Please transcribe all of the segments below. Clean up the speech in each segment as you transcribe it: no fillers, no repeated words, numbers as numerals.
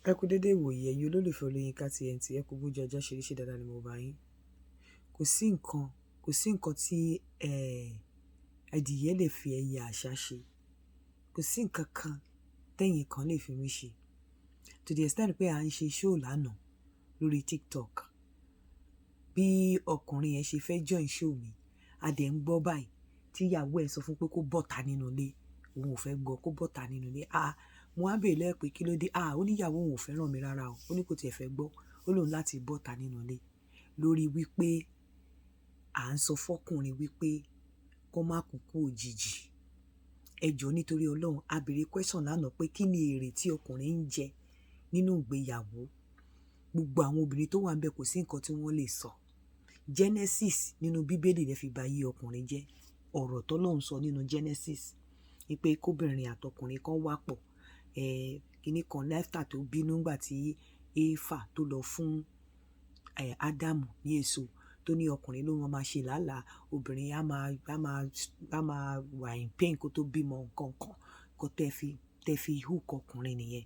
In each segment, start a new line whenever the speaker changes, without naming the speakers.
Ẹ kú dédé ìwòyí ẹ̀yin olólùfẹ́ Olóyinka TNT, ẹ kú bójú ọjọ́ ṣe dáadáa ni mo bá yín. Kò sí nǹkan tí adìyẹ lè fi ẹyẹ àṣá ṣe. Kò sí nǹkan kan tẹ́yin kan lè fi mí ṣe. To the extent pé à ń ṣe show lánàá lórí TikTok. Bí ọkùnrin yẹn ṣe fẹ́ join show mi, a dẹ̀ ń gbọ́ báyìí tí ìyàwó ẹ̀ sọ fún pé kó bọ́ta nínú ilé. Òun ò fẹ́ gbọ́ kó bọ́ta nínú ilé. Mo wá bèèrè lọ́wọ́ pé kí ló dé? Ó ní ìyàwó òun ò fẹ́ràn mi rárá o. Ó ní kò tiẹ̀ fẹ́ gbọ́. Ó lóun láti bọ́ta nínú ilé. Lórí wípé à ń sọ fọ́kùnrin wípé kó má kúkú òjijì. Ẹ jọ̀ọ́ nítorí Ọlọ́run, a béèrè question lánàá pé kí ni èrè tí ọkùnrin ń jẹ nínú ìgbéyàwó. Gbogbo àwọn obìnrin tó wà ń bẹ̀ kò sí nǹkan tí wọ́n lè sọ. Genesis nínú Bíbélì lè fi ba yí ọkùnrin jẹ́. Ọ̀rọ̀ t'Ọlọ́run sọ nínú Genesis wípé kóbìnrin àtọkùnrin kan wà pọ̀. Kíní kan Lẹ́fà tó bínú nígbà tí Éfà tó lọ fún Ádámù ní èso tó ní ọkùnrin ló máa ṣe làálàá, obìnrin á máa wà in pain kó tó bímọ nǹkan kan kó tẹ́ fi hook ọkùnrin nìyẹn.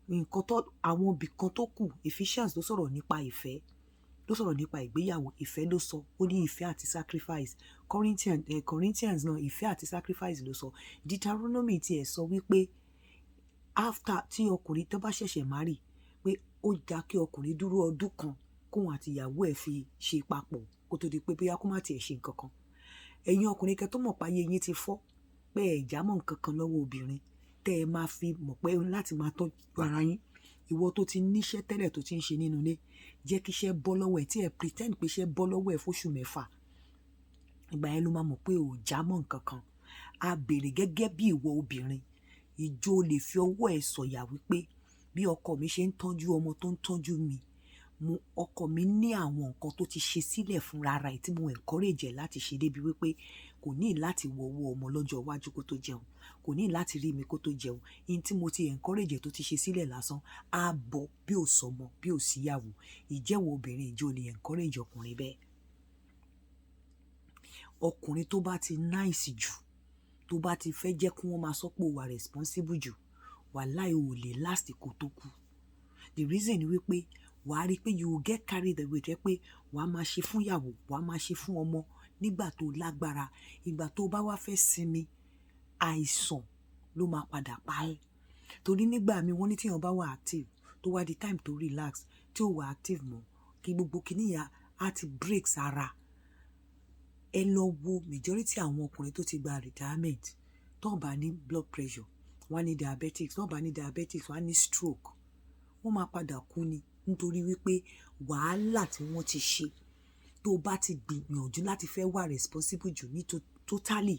Nǹkan tó àwọn ibì kan tó kù, Ephesians ló sọ̀rọ̀ nípa ìfẹ́, ló sọ̀rọ̀ nípa ìgbéyàwó, ìfẹ́ ló sọ. Ó ní ìfẹ́ àti sacrifice. Corinthians náà ìfẹ́ àti sacrifice ló sọ. Deuteronomy tiẹ̀ sọ wípé after tí ọkùnrin tó bá ṣẹ̀ṣẹ̀ marry pé ó dá kí ọkùnrin dúró ọdún kan kóun àti ìyàwó ẹ̀ fi ṣe papọ̀ kó tó di pé bóyá kó má tiẹ̀ ṣe nǹkan kan. Ẹ̀yin ọkùnrin kẹ́ tó mọ̀ páyé yín ti fọ́ pé ẹ̀ jámọ́ nǹkan kan lọ́wọ́ obìnrin tẹ́ ẹ máa fi mọ̀ pé láti máa tọ́jú ara yín. Ìwọ tó ti níṣẹ́ tẹ́lẹ̀ tó ti ń ṣe nínú ilé, jẹ́ kí iṣẹ́ bọ́ lọ́wọ́ ẹ̀ tí ẹ pretend pé iṣẹ́ bọ́ lọ́wọ́ ẹ̀ fóṣù 6. Ìgbà yẹn ló máa mọ̀ pé ò jámọ́ nǹkan kan. A béèrè gẹ́gẹ́ bí ìwọ obìnrin, ìjọ lè fi ọwọ́ ẹ̀ sọ̀yà wípé bí ọkọ mi ṣe ń tọ́jú ọmọ tó ń tọ́jú mi, ọkọ mi ní àwọn nǹkan tó ti ṣe sílẹ̀ fúnra ara ẹ̀ tí mo encourage ẹ̀ láti ṣe débi wípé kò ní láti wọ ọwọ́ ọmọ lọ́jọ́ iwájú kó tó jẹun, kò ní láti rí mi kó tó jẹun. In tí mo ti encourage ẹ̀ tó ti ṣe sílẹ̀ lásán á bọ̀ bí ò sọmọ bí ò síyàwó. Ìjẹ́wọ́ obìnrin ìjọ lè encourage ọkùnrin bẹ́ẹ̀. Ọkùnrin tó bá ti nice jù, tó bá ti fẹ́ jẹ́ kí wọ́n máa sọ pé ó wà responsible jù, wàláhì ò lè last kó tó kú. The reason ni wípé wàá rí pé you will get carried away jẹ́ pé wàá máa ṣe fún ìyàwó, wàá máa ṣe fún ọmọ nígbà tó lágbára. Ìgbà tó bá wá fẹ́ sinmi, àìsàn ló máa padà pa ẹ́. Torí nígbà mi wọ́n ní tí èèyàn bá wà active tó wá di time to relax tí ó wà active mọ́, kí gbogbo kìnìyà á ti break sára. Ẹ lọ wo majority àwọn ọkùnrin tó ti gba retirement tó bá ní blood pressure, wọ́n á ní diabetics, tó bá ní diabetics wọ́n á ní stroke. Wọ́n máa padà kú ni nítorí wípé wàhálà tí wọ́n ti ṣe. Tó bá ti gbìyànjú láti fẹ́ wà responsible jù ní totally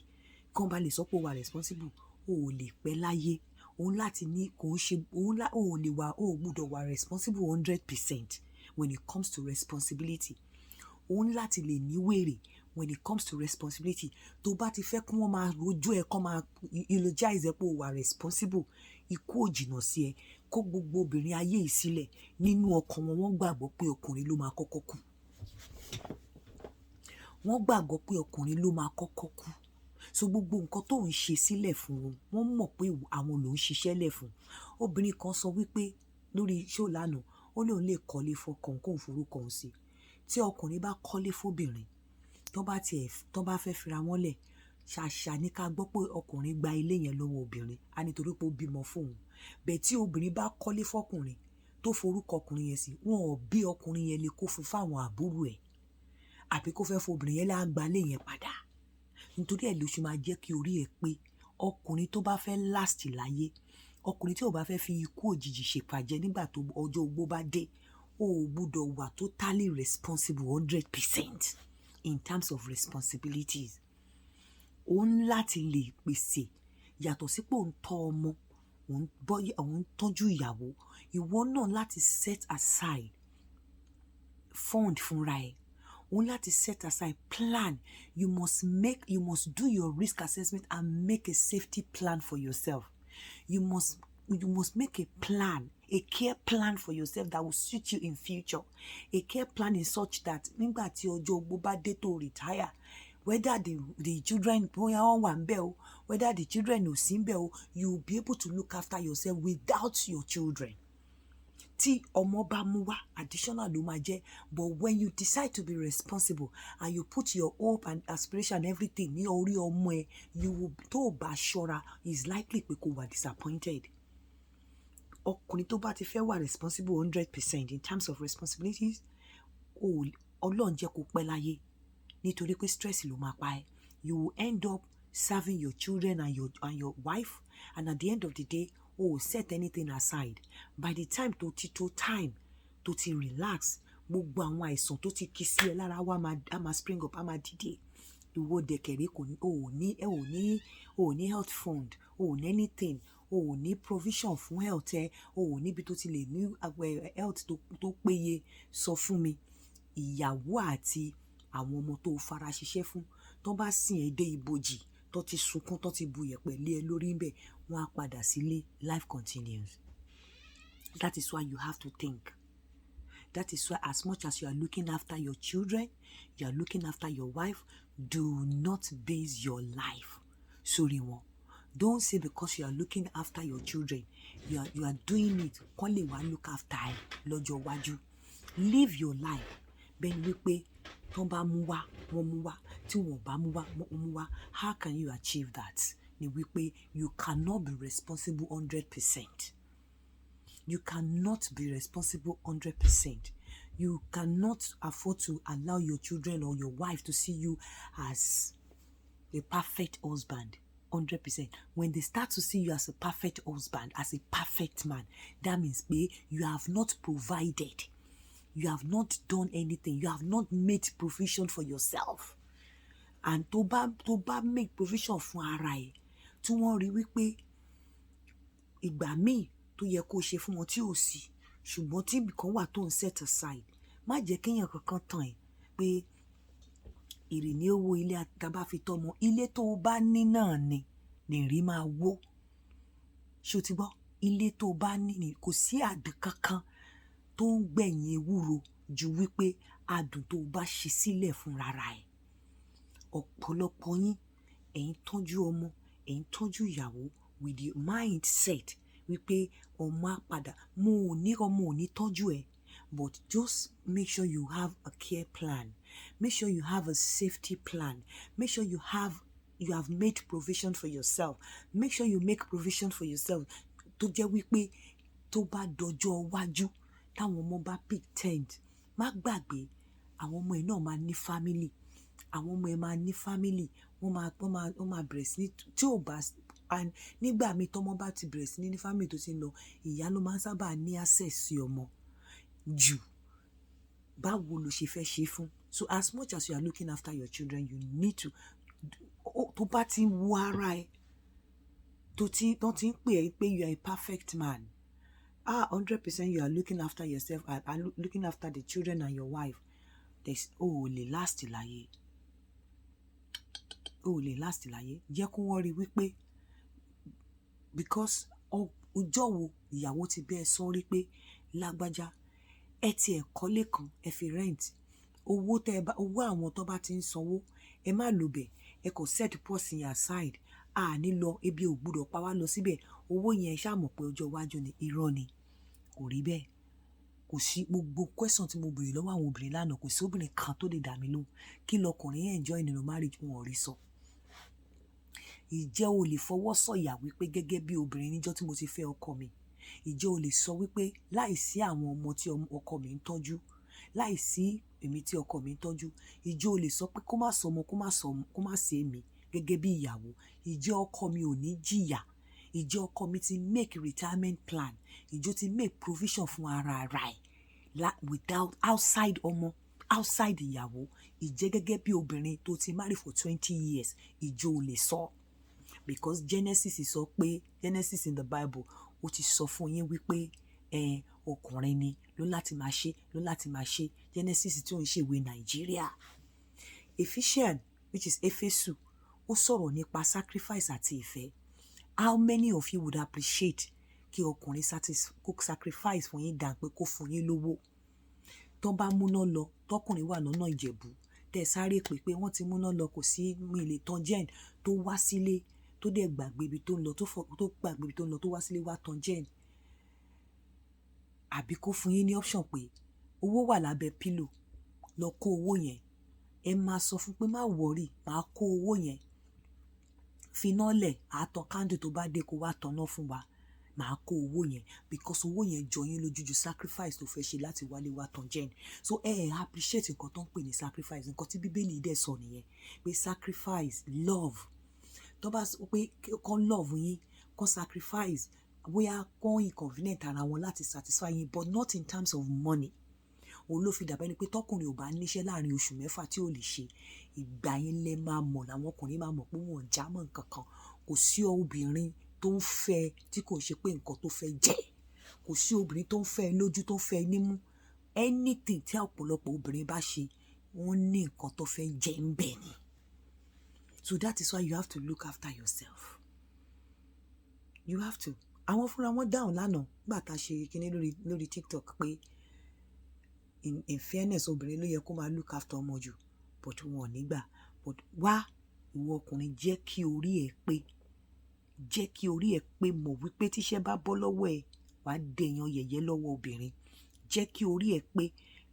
kán bá lè sọ pé ó wà responsible, o ò lè pẹ́ láyé. Òun láti ní kò ń ṣe o gbọ́dọ̀ wà responsible 100% when it comes to responsibility. Òun láti lè ní wèrè when it comes to responsibility. Tó bá ti fẹ́ kí wọ́n máa rojú ẹ kán máa eulogize ẹ pé o wà responsible, ikú ò jìnnà sí ẹ. Kó gbogbo obìnrin ayé yìí sílẹ̀, nínú ọkàn wọn wọ́n gbàgbọ́ pé ọkùnrin ló máa kọ́kọ́ kú. Wọ́n gbàgbọ́ pé ọkùnrin ló máa kọ́kọ́ kú. So gbogbo nǹkan tó ń ṣe sílẹ̀ fún wọn, wọ́n mọ̀ pé àwọn ló ń ṣiṣẹ́ lẹ̀ fún. Obìnrin kan sọ wípé lórí show lánàá, ó lóun lè kọ́lé fọkàn kóun forúkọ òun sí. Tí ọkùnrin bá kọ́lé fóbìnrin, tó bá fẹ́ fira wọn lẹ̀, ṣàṣà ní ká gbọ́ pé ọkùnrin gba ilé yẹn lọ́wọ́ obìnrin, á nítorí pé ó bímọ fóun. Bẹ́ẹ̀ tí obìnrin bá kọ́lé fọkùnrin tó forúkọ ọkùnrin yẹn sí, wọn ò bí ọkùnrin yẹn lè kó fún fáwọn àbúrò ẹ̀, àbí kó fẹ́ fún obìnrin yẹn lágbá ilé yẹn padà. Nítorí ẹ̀ ló ṣe máa jẹ́ kí orí ẹ pé ọkùnrin tó bá fẹ́ last láyé, ọkùnrin tí ò bá fẹ́ fi ikú òjijì ṣèpàjẹ́ nígbà tó ọjọ́ ogbó bá dé, ó gbọ́dọ̀ wà totally responsible 100% in terms of responsibilities. Ó ń láti lè pèsè yàtọ̀ sí pé ó ń tọ́ ọmọ, ó ń tọ́jú ìyàwó. Ìwọ náà láti set aside fund fúnra ẹ̀. Ó ń láti set aside plan. You must do your risk assessment and make a safety plan for yourself. You must make a plan, a care plan for yourself that will suit you in future. A care plan is such that nígbà tí ọjọ́ ogbó bá dé tó retire, whether the children bóyá wọ́n wà ńbẹ̀ o, whether the children ò sí ńbẹ̀ o, you will be able to look after yourself without your children. tí ọmọ bá mú wá additional ló máa jẹ́, but when you decide to be responsible and you put your hope and aspiration and everything ní orí ọmọ ẹ, you will, tó o bá ṣọ́ra, is likely pé kó wà disappointed. Ọkùnrin tó bá ti fẹ́ wà responsible 100% in terms of responsibilities, Ọlọ́run jẹ́ kó pẹ́ láyé, nítorí pé stress ló máa pa ẹ́. You will end up serving your children and your wife, and at the end of the day, set anything aside. By the time tó ti relax, gbogbo àwọn àìsàn tó ti kí sí ẹ lára wa máa spring up, á máa dìde. Ìwọ dẹ̀kẹ̀rẹ́ ò ní health fund, ò ní anything, ò ní provision fún health ẹ, ò níbi tó ti lè ní health tó péye. Sọ fún mi, ìyàwó àti àwọn ọmọ tó fara ṣiṣẹ́ fún, tó bá sìn ẹ́ dé ibojì, tó ti sunkún, tó ti bu yẹ̀pẹ̀ lé ẹ lórí ń bẹ̀, wọ́n á padà sílé. Life continues. That is why you have to think. That is why, as much as you are looking after your children, you are looking after your wife, do not base your life sórí wọn. Don't say because you are looking after your children, you are doing it kán lè wá look after ẹ lọ́jọ́ iwájú. Live your life bẹ́ẹ̀ ni wípé tán bá mú wá, wọ́n mú wá, tí wọ́n bá mú wá, wọ́n mú wá. How can you achieve that? Ni wípé you cannot be responsible 100%. You cannot be responsible 100%. You cannot afford to allow your children or your wife to see you as a perfect husband 100%. When they start to see you as a perfect husband, as a perfect man, that means you have not provided. You have not done anything. You have not made provision for yourself. And tó bá make provision fún ara ẹ̀, tí wọ́n rí wípé ìgbà míì tó yẹ kó ṣe fún wọn tí ò sí, ṣùgbọ́n tí ibìkan wà tó ń set aside, má jẹ́ kéèyàn kankan tàn ẹ́ pé èrè ní owó ilé àtàbá fi tọ́mọ. Ilé tó o bá ní náà ni rí máa wó. Ṣé o ti gbọ́? Ilé tó o bá ní ni, kò sí àdùn kankan tó ń gbẹ̀yìn ewúro ju wípé àdùn tó o bá ṣe sílẹ̀ fún rárá ẹ̀. Ọ̀pọ̀lọpọ̀ yín, ẹ̀ ń tọ́jú ọmọ, ẹ̀ ń tọ́jú ìyàwó with the mindset wípé ọmọ á padà. Ọmọ ò ní tọ́jú ẹ, but just make sure you have a care plan. Make sure you have a safety plan. Make sure you have made provision for yourself. Make sure you make provision for yourself. Tó jẹ́ wípé tó bá dọjọ́ iwájú, táwọn ọmọ bá pick tent, má gbàgbé àwọn ọmọ ẹ̀ náà máa ní family. Àwọn ọmọ ẹ̀ máa ní family. Wọ́n máa bẹ̀rẹ̀ sí ní, tí ò bá, and nígbà míì tọ́mọ bá ti bẹ̀rẹ̀ sí ní family tó ti ń lọ, ìyá ló máa ń sábà ní access sí ọmọ jù. Báwo lo ṣe fẹ́ ṣe fún? So as much as you are looking after your children, you need to, tó bá ti ń wo ara ẹ, tó ti ń pè ẹ́ pé you are a perfect man, 100% you are looking after yourself and looking after the children and your wife, ò lè last láyé. Ò lè last láyé. Jẹ́ kó wọ́n rí wípé, because ọjọ́ wo ìyàwó ti bẹ́ẹ̀ sọ rí pé lágbájá, ẹ ti ẹ̀ kọ́lé kan, ẹ fi rent. Owó àwọn tó bá ti ń sanwó, ẹ má lò bẹ̀, ẹ kò set portion aside. Ní lọ, ebi ò gbúdọ̀ pa wá lọ síbẹ̀. Owó yẹn ṣá mọ̀ pé ọjọ́ iwájú ni. Irọ́ ni. Kò rí bẹ́ẹ̀. Kò sí, gbogbo question tí mo béèrè lọ́wọ́ àwọn obìnrin lánàá, kò sí obìnrin kan tó lè dá mi lóhùn. Kí lọkùnrin enjoy nínú marriage, wọn ò rí sọ. Ìjẹ́ o lè fọwọ́ sọ̀yà wípé gẹ́gẹ́ bí obìnrin níjọ́ tí mo ti fẹ́ ọkọ mi, ìjẹ́ o lè sọ wípé láìsí àwọn ọmọ tí ọkọ mi ń tọ́jú, láìsí èmi tí ọkọ mi ń tọ́jú, ìjẹ́ o lè sọ pé kó má sọmọ, kó má ṣe èmi gẹ́gẹ́ bí ìyàwó, ìjẹ́ ọkọ mi ò ní jìyà, ìjẹ́ ọkọ mi ti make retirement plan, ìjẹ́ o ti make provision fún ara ẹ̀ without outside ọmọ, outside ìyàwó, ìjẹ́ gẹ́gẹ́ bí obìnrin tó ti marry for 20 years, ìjẹ́ o lè sọ. Because Genesis sọ pé, Genesis in the Bible, ó ti sọ fún yín wípé ọkùnrin ni ló láti máa ṣe. Genesis tí ó ń ṣe ìwé Nàìjíríà. Ephesians, which is Éfésù, ó sọ̀rọ̀ nípa sacrifice àti ìfẹ́. How many of you would appreciate kí ọkùnrin kó sacrifice fún yín dàn pé kó fún yín lówó? Tó bá múná lọ, tọkùnrin wà lọ́nà Ìjẹ̀bú, tẹ́ sáré pé wọ́n ti múná lọ, kò sí mi lè tan gen, tó wá sílé, tó dẹ̀ gbàgbé ibi tó ń lọ, tó gbàgbé ibi tó ń lọ, tó wá sílé wá tan gen. àbí kó fún yín ní option pé owó wà lábẹ́ pílò, lọ kó owó yẹn. Ẹ máa sọ fún pé má worry, máa kó owó yẹn, finá lẹ̀, àtàn candle tó bá dé kó wá tanná fún wa, máa kó owó yẹn, because owó yẹn jọ yín lójú ju sacrifice tó fẹ́ ṣe láti wálé wá tán jẹ́ ni. So appreciate nǹkan tó ń pè ní sacrifice, nǹkan tí bíbélì dẹ̀ sọ nìyẹn, pé sacrifice love. tó bá sọ pé kán love yín, kán sacrifice, bóyá kán inconvenient ara wọn láti satisfy yín, but not in terms of money. òun ló fi dàbẹ́ ni pé tọkùnrin ò bá níṣẹ́ láàrin oṣù 6 tí ò lè ṣe, ìgbà yẹn lẹ máa mọ̀, làwọn ọkùnrin máa mọ̀ pé wọn ò já mọ́ nǹkan kan. Kò sí obìnrin tó ń fẹ́ tí kò ṣe pé nǹkan tó fẹ́ jẹ, kò sí obìnrin tó ń fẹ́ lójú, tó ń fẹ́ nímú. Anything tí ọ̀pọ̀lọpọ̀ obìnrin bá ṣe, wọ́n ní nǹkan tó fẹ́ jẹ ń bẹ̀ ni. So that is why you have to look after yourself. You have to. Àwọn fúnra wọn dáhùn lánàá gbà tá a ṣe kíní lórí TikTok pé in fairness obìnrin ló yẹ kó máa look after ọmọ jù, but wọn ò ní gbà. But wá ìwọ ọkùnrin, jẹ́ kí orí ẹ pé, jẹ́ kí orí ẹ pé, mọ̀ wípé tíṣẹ́ bá bọ́ lọ́wọ́ ẹ, wàá dèèyàn yẹ̀yẹ́ lọ́wọ́ obìnrin. Jẹ́ kí orí ẹ pé,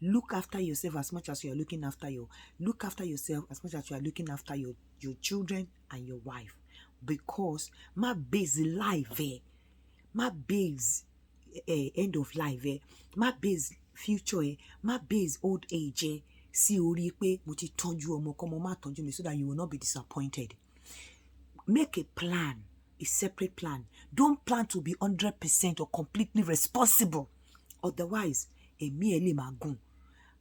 look after yourself as much as you are looking after look after yourself as much as you are looking after your children and your wife. Because má base life má base end of life má base future má base old age sí orí pé mo ti tọ́jú ọmọ kọ́mọ má tọ́jú mi, so that you will not be disappointed. Make a plan, a separate plan. Don't plan to be 100% or completely responsible. Otherwise, ẹ̀mí ẹ lè máa gùn.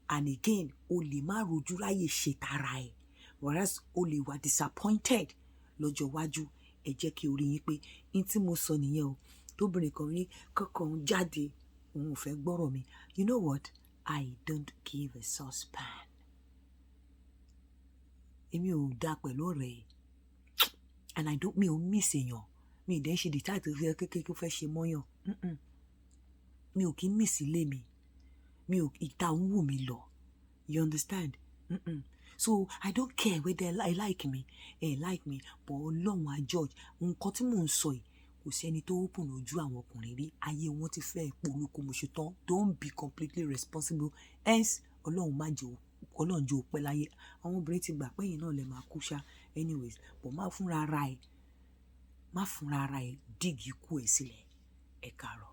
And again, o lè má rojú ráyè ṣe tara ẹ̀. Whereas o lè wà disappointed lọ́jọ́ iwájú. Ẹ jẹ́ kí orí yín pé in tí mo sọ nìyẹn o. Tóbìnrin kan ní kankan jáde, òun ò fẹ́ gbọ́rọ̀ mi. You know what? I don't give a saucepan. Èmi ò dá pẹ̀lú ọ̀rẹ́. And mi ò miss èèyàn. Mi ì dẹ́ ṣe the type tó fi kékeré tó fẹ́ ṣe mọ́yàn. Mi ò kí ń miss ilé mi. Mi ò ìta ń wù mí lọ. You understand? So I don't care whether I like me, like me, but Ọlọ́run á judge. Nǹkan tí mò ń sọ yìí, kò sí ẹni tó open ojú àwọn ọkùnrin rí. Ayé wọn ti fẹ́ polúkú mo ṣe tán. Don't be completely responsible. Hence, Ọlọ́run má jẹ́ Ọlọ́run jẹ́ òpẹ́ láyé. Àwọn obìnrin ti gbà pé ẹ̀yin náà lè máa kú ṣá. Anyways, but má fúnra ara ẹ dígí ikú ẹ sílẹ̀. Ẹ káàárọ̀.